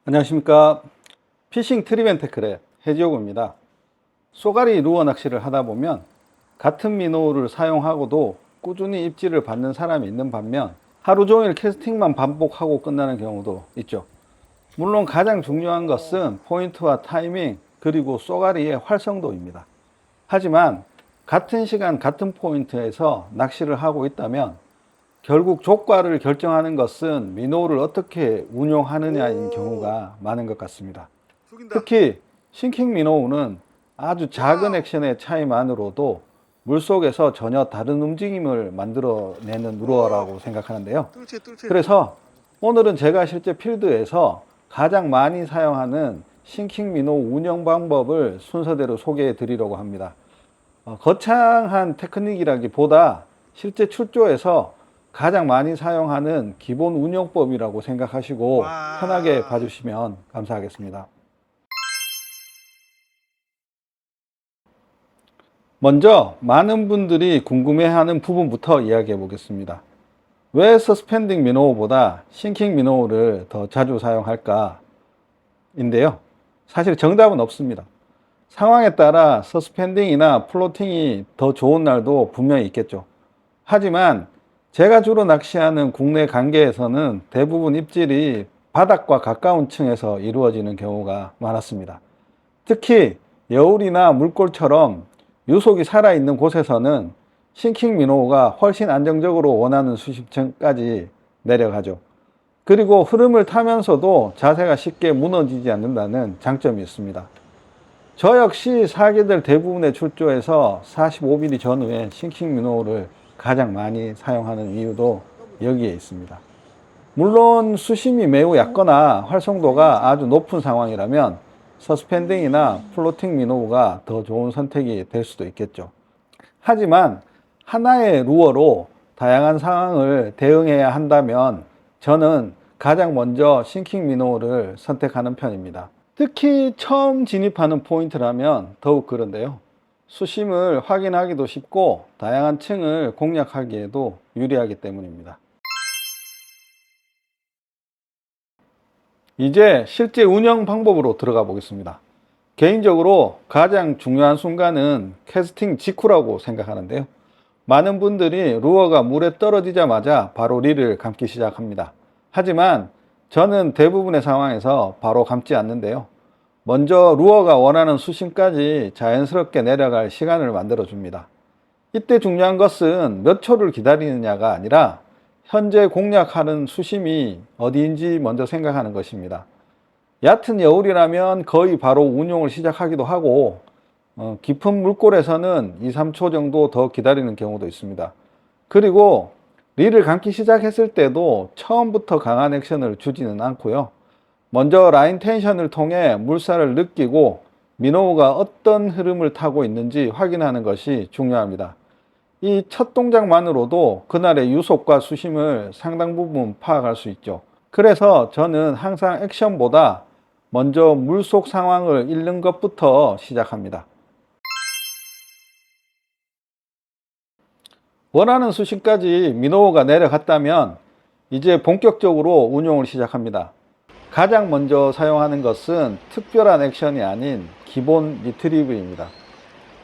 안녕하십니까. 피싱 트립앤테클의 해지호구입니다. 쏘가리 루어 낚시를 하다 보면 같은 민호를 사용하고도 꾸준히 입질을 받는 사람이 있는 반면 하루 종일 캐스팅만 반복하고 끝나는 경우도 있죠. 물론 가장 중요한 것은 포인트와 타이밍 그리고 쏘가리의 활성도입니다. 하지만 같은 시간 같은 포인트에서 낚시를 하고 있다면 결국 조과를 결정하는 것은 민호를 어떻게 운용하느냐인 경우가 많은 것 같습니다. 특히 싱킹 민호우는 아주 작은 액션의 차이만으로도 물속에서 전혀 다른 움직임을 만들어내는 루어라고 생각하는데요. 그래서 오늘은 제가 실제 필드에서 가장 많이 사용하는 싱킹 민호 운영 방법을 순서대로 소개해 드리려고 합니다. 거창한 테크닉이라기보다 실제 출조에서 가장 많이 사용하는 기본 운영법이라고 생각하시고 편하게 봐주시면 감사하겠습니다. 먼저 많은 분들이 궁금해하는 부분부터 이야기해 보겠습니다. 왜 서스펜딩 민호우보다 싱킹 민호우를 더 자주 사용할까? 인데요. 사실 정답은 없습니다. 상황에 따라 서스펜딩이나 플로팅이 더 좋은 날도 분명히 있겠죠. 하지만 제가 주로 낚시하는 국내 관계에서는 대부분 입질이 바닥과 가까운 층에서 이루어지는 경우가 많았습니다. 특히 여울이나 물골처럼 유속이 살아있는 곳에서는 싱킹 민호가 훨씬 안정적으로 원하는 수심층까지 내려가죠. 그리고 흐름을 타면서도 자세가 쉽게 무너지지 않는다는 장점이 있습니다. 저 역시 사계절 대부분의 출조에서 45mm 전후에 싱킹 민호를 가장 많이 사용하는 이유도 여기에 있습니다. 물론 수심이 매우 얕거나 활성도가 아주 높은 상황이라면 서스펜딩이나 플로팅 민호우가 더 좋은 선택이 될 수도 있겠죠. 하지만 하나의 루어로 다양한 상황을 대응해야 한다면 저는 가장 먼저 싱킹 민호우를 선택하는 편입니다. 특히 처음 진입하는 포인트라면 더욱 그런데요. 수심을 확인하기도 쉽고 다양한 층을 공략하기에도 유리하기 때문입니다. 이제 실제 운영 방법으로 들어가 보겠습니다. 개인적으로 가장 중요한 순간은 캐스팅 직후라고 생각하는데요. 많은 분들이 루어가 물에 떨어지자마자 바로 릴을 감기 시작합니다. 하지만 저는 대부분의 상황에서 바로 감지 않는데요. 먼저 루어가 원하는 수심까지 자연스럽게 내려갈 시간을 만들어 줍니다. 이때 중요한 것은 몇 초를 기다리느냐가 아니라 현재 공략하는 수심이 어디인지 먼저 생각하는 것입니다. 얕은 여울이라면 거의 바로 운용을 시작하기도 하고 깊은 물골에서는 2, 3초 정도 더 기다리는 경우도 있습니다. 그리고 릴을 감기 시작했을 때도 처음부터 강한 액션을 주지는 않고요. 먼저 라인 텐션을 통해 물살을 느끼고 민호우가 어떤 흐름을 타고 있는지 확인하는 것이 중요합니다. 이 첫 동작만으로도 그날의 유속과 수심을 상당 부분 파악할 수 있죠. 그래서 저는 항상 액션보다 먼저 물속 상황을 읽는 것부터 시작합니다. 원하는 수심까지 민호우가 내려갔다면 이제 본격적으로 운용을 시작합니다. 가장 먼저 사용하는 것은 특별한 액션이 아닌 기본 리트리브입니다.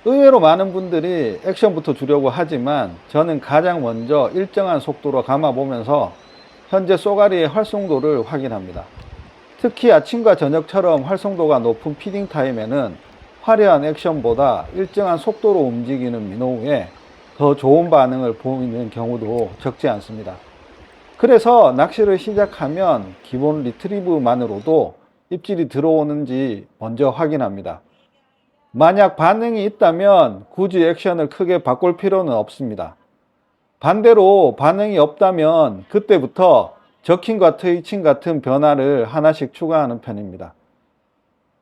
의외로 많은 분들이 액션부터 주려고 하지만 저는 가장 먼저 일정한 속도로 감아보면서 현재 쏘가리의 활성도를 확인합니다. 특히 아침과 저녁처럼 활성도가 높은 피딩 타임에는 화려한 액션보다 일정한 속도로 움직이는 민호우에 더 좋은 반응을 보이는 경우도 적지 않습니다. 그래서 낚시를 시작하면 기본 리트리브만으로도 입질이 들어오는지 먼저 확인합니다. 만약 반응이 있다면 굳이 액션을 크게 바꿀 필요는 없습니다. 반대로 반응이 없다면 그때부터 저킹과 트위칭 같은 변화를 하나씩 추가하는 편입니다.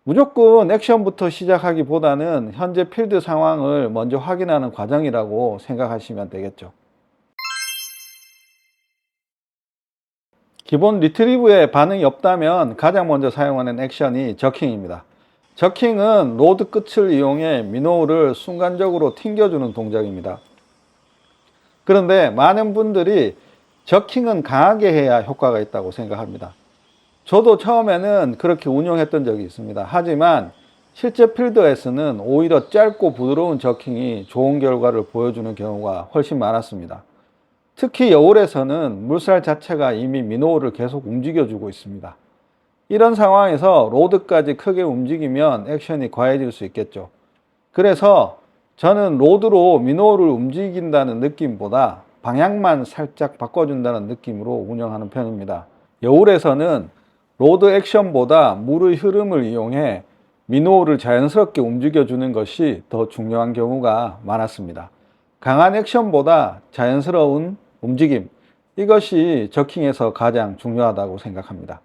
무조건 액션부터 시작하기보다는 현재 필드 상황을 먼저 확인하는 과정이라고 생각하시면 되겠죠. 기본 리트리브에 반응이 없다면 가장 먼저 사용하는 액션이 저킹입니다. 저킹은 로드 끝을 이용해 민호우를 순간적으로 튕겨주는 동작입니다. 그런데 많은 분들이 저킹은 강하게 해야 효과가 있다고 생각합니다. 저도 처음에는 그렇게 운영했던 적이 있습니다. 하지만 실제 필드에서는 오히려 짧고 부드러운 저킹이 좋은 결과를 보여주는 경우가 훨씬 많았습니다. 특히 여울에서는 물살 자체가 이미 미노를 계속 움직여주고 있습니다. 이런 상황에서 로드까지 크게 움직이면 액션이 과해질 수 있겠죠. 그래서 저는 로드로 미노를 움직인다는 느낌보다 방향만 살짝 바꿔준다는 느낌으로 운영하는 편입니다. 여울에서는 로드 액션보다 물의 흐름을 이용해 미노를 자연스럽게 움직여주는 것이 더 중요한 경우가 많았습니다. 강한 액션보다 자연스러운 움직임, 이것이 저킹에서 가장 중요하다고 생각합니다.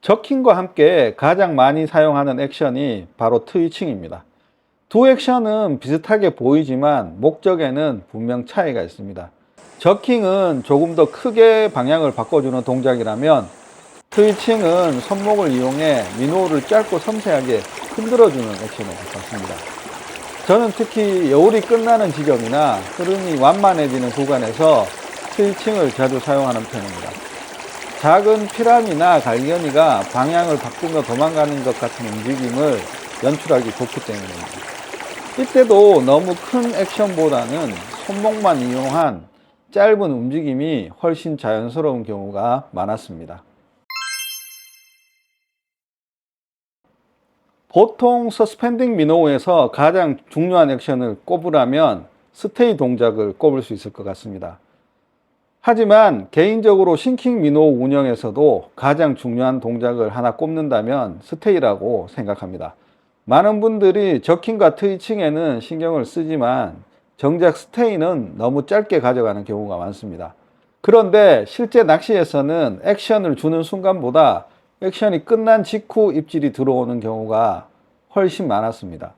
저킹과 함께 가장 많이 사용하는 액션이 바로 트위칭입니다. 두 액션은 비슷하게 보이지만 목적에는 분명 차이가 있습니다. 저킹은 조금 더 크게 방향을 바꿔주는 동작이라면 트위칭은 손목을 이용해 미노를 짧고 섬세하게 흔들어주는 액션에 가깝습니다. 저는 특히 여울이 끝나는 지점이나 흐름이 완만해지는 구간에서 트위칭을 자주 사용하는 편입니다. 작은 피라미나 갈견이가 방향을 바꾸며 도망가는 것 같은 움직임을 연출하기 좋기 때문입니다. 이때도 너무 큰 액션보다는 손목만 이용한 짧은 움직임이 훨씬 자연스러운 경우가 많았습니다. 보통 서스펜딩 미노우에서 가장 중요한 액션을 꼽으라면 스테이 동작을 꼽을 수 있을 것 같습니다. 하지만 개인적으로 싱킹 미노우 운영에서도 가장 중요한 동작을 하나 꼽는다면 스테이라고 생각합니다. 많은 분들이 저킹과 트위칭에는 신경을 쓰지만 정작 스테이는 너무 짧게 가져가는 경우가 많습니다. 그런데 실제 낚시에서는 액션을 주는 순간보다 액션이 끝난 직후 입질이 들어오는 경우가 훨씬 많았습니다.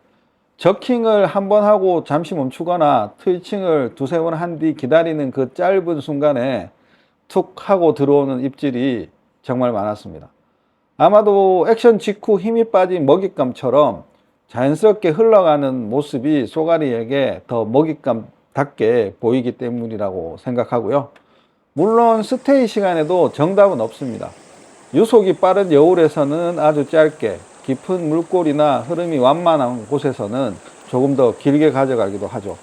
저킹을 한 번 하고 잠시 멈추거나 트위칭을 두세 번 한 뒤 기다리는 그 짧은 순간에 툭 하고 들어오는 입질이 정말 많았습니다. 아마도 액션 직후 힘이 빠진 먹잇감처럼 자연스럽게 흘러가는 모습이 쏘가리에게 더 먹잇감답게 보이기 때문이라고 생각하고요. 물론 스테이 시간에도 정답은 없습니다. 유속이 빠른 여울에서는 아주 짧게, 깊은 물골이나 흐름이 완만한 곳에서는 조금 더 길게 가져가기도 하죠.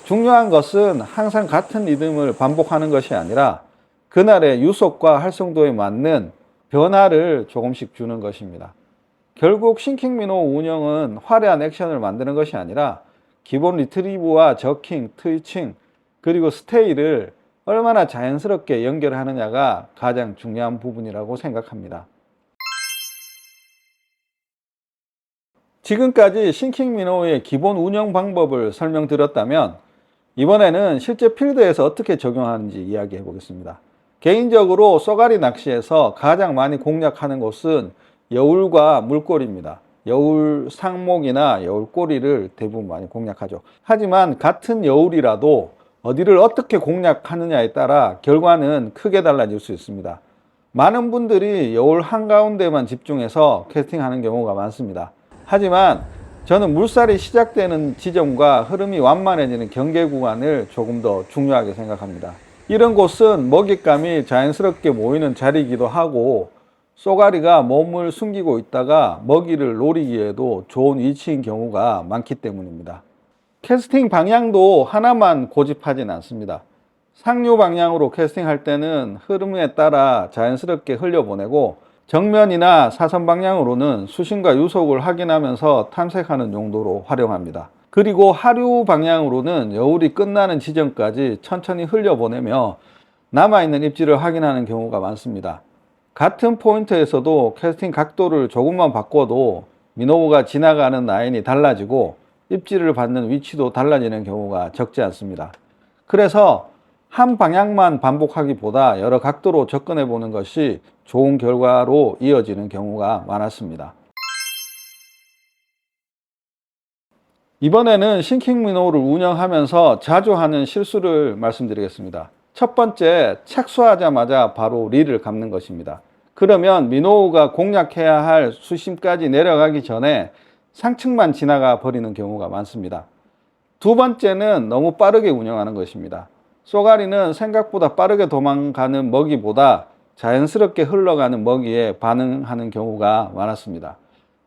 중요한 것은 항상 같은 리듬을 반복하는 것이 아니라 그날의 유속과 활성도에 맞는 변화를 조금씩 주는 것입니다. 결국 싱킹 미노 운영은 화려한 액션을 만드는 것이 아니라 기본 리트리브와 저킹, 트위칭, 그리고 스테이를 얼마나 자연스럽게 연결하느냐가 가장 중요한 부분이라고 생각합니다. 지금까지 싱킹 미노의 기본 운영 방법을 설명드렸다면 이번에는 실제 필드에서 어떻게 적용하는지 이야기해 보겠습니다. 개인적으로 쏘가리 낚시에서 가장 많이 공략하는 곳은 여울과 물꼬리입니다. 여울 상목이나 여울 꼬리를 대부분 많이 공략하죠. 하지만 같은 여울이라도 어디를 어떻게 공략하느냐에 따라 결과는 크게 달라질 수 있습니다. 많은 분들이 여울 한가운데만 집중해서 캐스팅하는 경우가 많습니다. 하지만 저는 물살이 시작되는 지점과 흐름이 완만해지는 경계 구간을 조금 더 중요하게 생각합니다. 이런 곳은 먹잇감이 자연스럽게 모이는 자리이기도 하고 쏘가리가 몸을 숨기고 있다가 먹이를 노리기에도 좋은 위치인 경우가 많기 때문입니다. 캐스팅 방향도 하나만 고집하진 않습니다. 상류 방향으로 캐스팅할 때는 흐름에 따라 자연스럽게 흘려보내고 정면이나 사선 방향으로는 수심과 유속을 확인하면서 탐색하는 용도로 활용합니다. 그리고 하류 방향으로는 여울이 끝나는 지점까지 천천히 흘려보내며 남아있는 입질을 확인하는 경우가 많습니다. 같은 포인트에서도 캐스팅 각도를 조금만 바꿔도 미노우가 지나가는 라인이 달라지고 입질을 받는 위치도 달라지는 경우가 적지 않습니다. 그래서 한 방향만 반복하기보다 여러 각도로 접근해 보는 것이 좋은 결과로 이어지는 경우가 많았습니다. 이번에는 싱킹 미노우를 운영하면서 자주 하는 실수를 말씀드리겠습니다. 첫 번째, 착수하자마자 바로 릴을 감는 것입니다. 그러면 미노우가 공략해야 할 수심까지 내려가기 전에 상층만 지나가 버리는 경우가 많습니다. 두 번째는 너무 빠르게 운영하는 것입니다. 쏘가리는 생각보다 빠르게 도망가는 먹이보다 자연스럽게 흘러가는 먹이에 반응하는 경우가 많았습니다.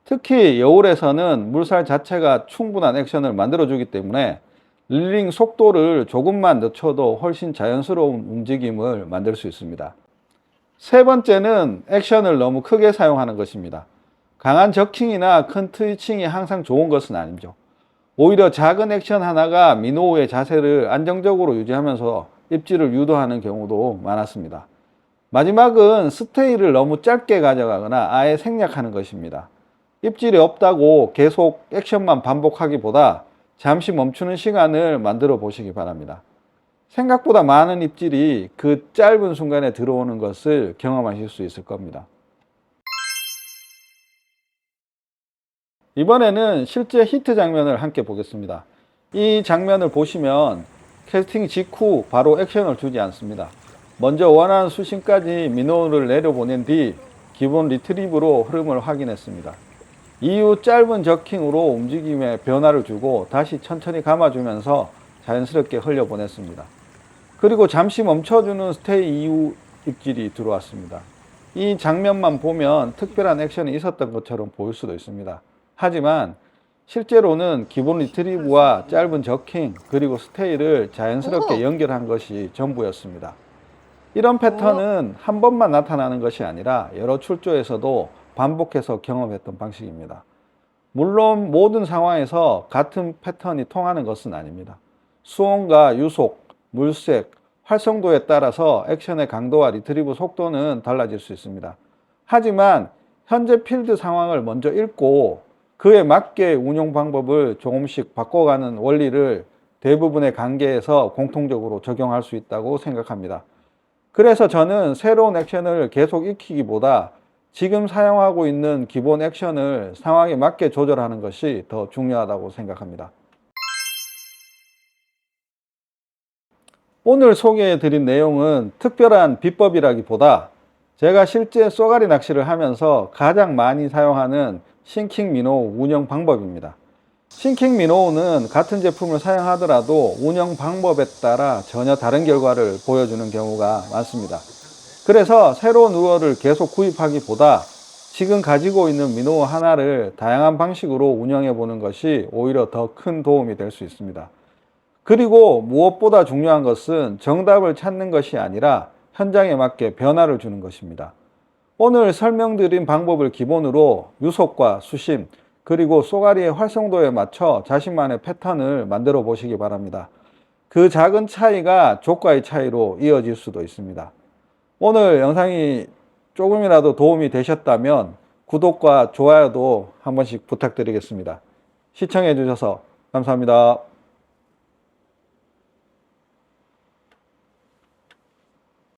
특히 여울에서는 물살 자체가 충분한 액션을 만들어주기 때문에 릴링 속도를 조금만 늦춰도 훨씬 자연스러운 움직임을 만들 수 있습니다. 세 번째는 액션을 너무 크게 사용하는 것입니다. 강한 저킹이나 큰 트위칭이 항상 좋은 것은 아니죠. 오히려 작은 액션 하나가 미노우의 자세를 안정적으로 유지하면서 입질을 유도하는 경우도 많았습니다. 마지막은 스테이를 너무 짧게 가져가거나 아예 생략하는 것입니다. 입질이 없다고 계속 액션만 반복하기보다 잠시 멈추는 시간을 만들어 보시기 바랍니다. 생각보다 많은 입질이 그 짧은 순간에 들어오는 것을 경험하실 수 있을 겁니다. 이번에는 실제 히트 장면을 함께 보겠습니다. 이 장면을 보시면 캐스팅 직후 바로 액션을 주지 않습니다. 먼저 원하는 수심까지 민호를 내려보낸 뒤 기본 리트리브로 흐름을 확인했습니다. 이후 짧은 저킹으로 움직임에 변화를 주고 다시 천천히 감아주면서 자연스럽게 흘려보냈습니다. 그리고 잠시 멈춰주는 스테이 이후 입질이 들어왔습니다. 이 장면만 보면 특별한 액션이 있었던 것처럼 보일 수도 있습니다. 하지만 실제로는 기본 리트리브와 짧은 저킹 그리고 스테이를 자연스럽게 연결한 것이 전부였습니다. 이런 패턴은 한 번만 나타나는 것이 아니라 여러 출조에서도 반복해서 경험했던 방식입니다. 물론 모든 상황에서 같은 패턴이 통하는 것은 아닙니다. 수온과 유속, 물색, 활성도에 따라서 액션의 강도와 리트리브 속도는 달라질 수 있습니다. 하지만 현재 필드 상황을 먼저 읽고 그에 맞게 운용 방법을 조금씩 바꿔가는 원리를 대부분의 관계에서 공통적으로 적용할 수 있다고 생각합니다. 그래서 저는 새로운 액션을 계속 익히기보다 지금 사용하고 있는 기본 액션을 상황에 맞게 조절하는 것이 더 중요하다고 생각합니다. 오늘 소개해 드린 내용은 특별한 비법이라기보다 제가 실제 쏘가리 낚시를 하면서 가장 많이 사용하는 싱킹 미노우 운영 방법입니다. 싱킹 미노우는 같은 제품을 사용하더라도 운영 방법에 따라 전혀 다른 결과를 보여주는 경우가 많습니다. 그래서 새로운 루어를 계속 구입하기보다 지금 가지고 있는 미노우 하나를 다양한 방식으로 운영해 보는 것이 오히려 더 큰 도움이 될 수 있습니다. 그리고 무엇보다 중요한 것은 정답을 찾는 것이 아니라 현장에 맞게 변화를 주는 것입니다. 오늘 설명드린 방법을 기본으로 유속과 수심, 그리고 쏘가리의 활성도에 맞춰 자신만의 패턴을 만들어 보시기 바랍니다. 그 작은 차이가 조과의 차이로 이어질 수도 있습니다. 오늘 영상이 조금이라도 도움이 되셨다면 구독과 좋아요도 한 번씩 부탁드리겠습니다. 시청해 주셔서 감사합니다.